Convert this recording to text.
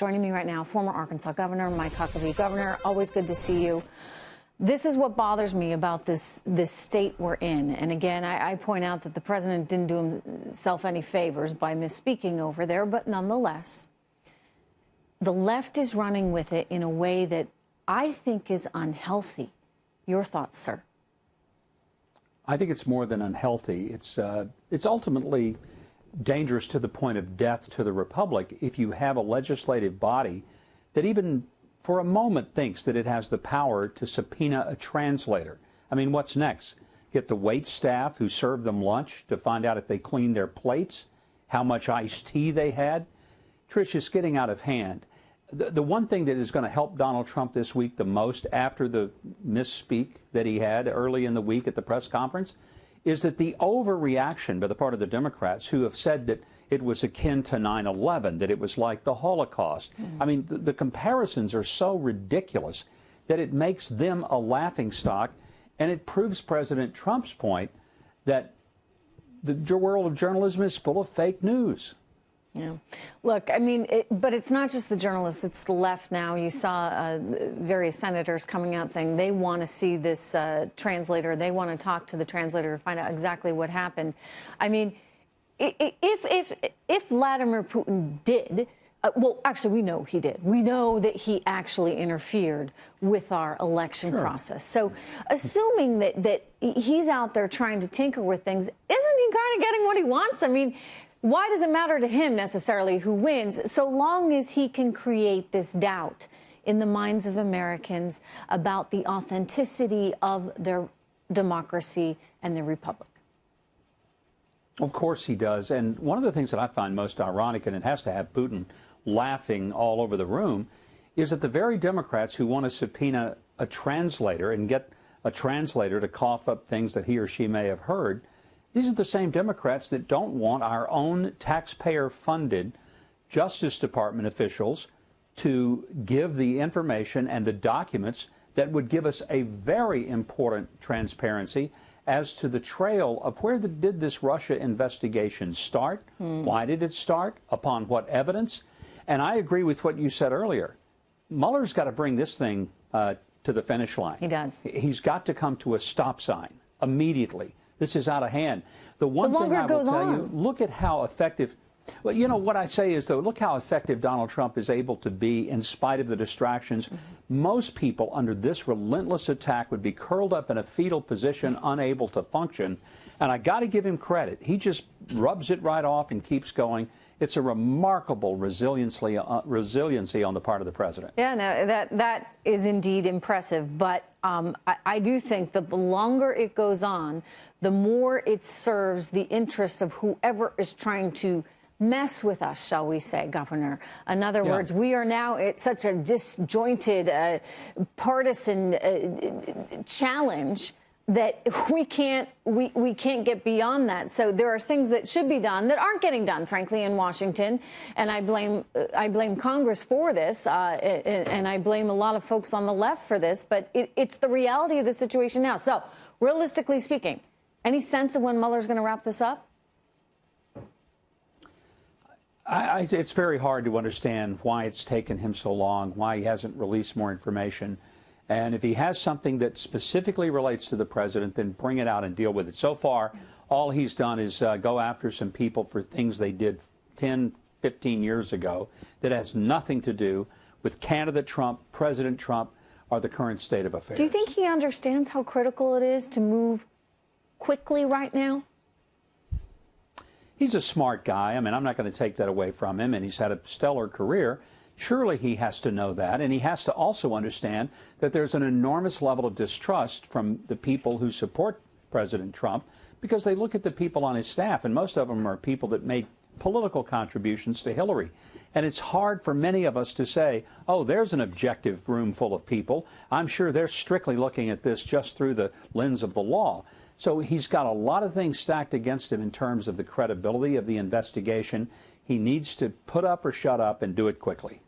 Joining me right now, former Arkansas Governor Mike Huckabee. Governor, always good to see you. This is what bothers me about this state we're in. And again, I point out that the president didn't do himself any favors by misspeaking over there, but nonetheless, the left is running with it in a way that I think is unhealthy. Your thoughts, sir? I think it's more than unhealthy. It's ultimately dangerous to the point of death to the republic if you have a legislative body that even for a moment thinks that it has the power to subpoena a translator. I mean, what's next? Get the wait staff who served them lunch to find out if they cleaned their plates, how much iced tea they had? Trish, it's getting out of hand. The one thing that is going to help Donald Trump this week the most after the misspeak that he had early in the week at the press conference is that the overreaction by the part of the Democrats who have said that it was akin to 9/11, that it was like the Holocaust. I mean, the comparisons are so ridiculous that it makes them a laughingstock, and it proves President Trump's point that the world of journalism is full of fake news. Yeah. Look, I mean, but it's not just the journalists, it's the left now. You saw various senators coming out saying they want to see this translator. They want to talk to the translator to find out exactly what happened. I mean, if Vladimir Putin did, well, actually, we know he did. We know that he actually interfered with our election process. So assuming that he's out there trying to tinker with things, isn't he kind of getting what he wants? I mean, why does it matter to him necessarily who wins, so long as he can create this doubt in the minds of Americans about the authenticity of their democracy and their republic? Of course he does. And one of the things that I find most ironic, and it has to have Putin laughing all over the room, is that the very Democrats who want to subpoena a translator and get a translator to cough up things that he or she may have heard, these are the same Democrats that don't want our own taxpayer-funded Justice Department officials to give the information and the documents that would give us a very important transparency as to the trail of where did this Russia investigation start? Why did it start? Upon what evidence? And I agree with what you said earlier. Mueller's got to bring this thing to the finish line. He does. He's got to come to a stop sign immediately. This is out of hand. The one thing I will tell you, look at how effective. Well, you know, what I say is, though, look how effective Donald Trump is able to be in spite of the distractions. Most people under this relentless attack would be curled up in a fetal position, unable to function. And I got to give him credit. He just rubs it right off and keeps going. It's a remarkable resiliency on the part of the president. Yeah, no, that is indeed impressive. But I do think that the longer it goes on, the more it serves the interests of whoever is trying to mess with us, shall we say, Governor. In other words, we are now at such a disjointed, partisan challenge that we can't get beyond that. So there are things that should be done that aren't getting done, frankly, in Washington. And I blame Congress for this, and I blame a lot of folks on the left for this. But it's the reality of the situation now. So realistically speaking, any sense of when Mueller's going to wrap this up? It's very hard to understand why it's taken him so long, why he hasn't released more information. And if he has something that specifically relates to the president, then bring it out and deal with it. So far, all he's done is go after some people for things they did 10, 15 years ago that has nothing to do with candidate Trump, President Trump, or the current state of affairs. Do you think he understands how critical it is to move quickly right now? He's a smart guy. I mean, I'm not going to take that away from him, and he's had a stellar career. Surely he has to know that, and he has to also understand that there's an enormous level of distrust from the people who support President Trump because they look at the people on his staff, and most of them are people that made political contributions to Hillary. And it's hard for many of us to say, oh, there's an objective room full of people. I'm sure they're strictly looking at this just through the lens of the law. So he's got a lot of things stacked against him in terms of the credibility of the investigation. He needs to put up or shut up and do it quickly.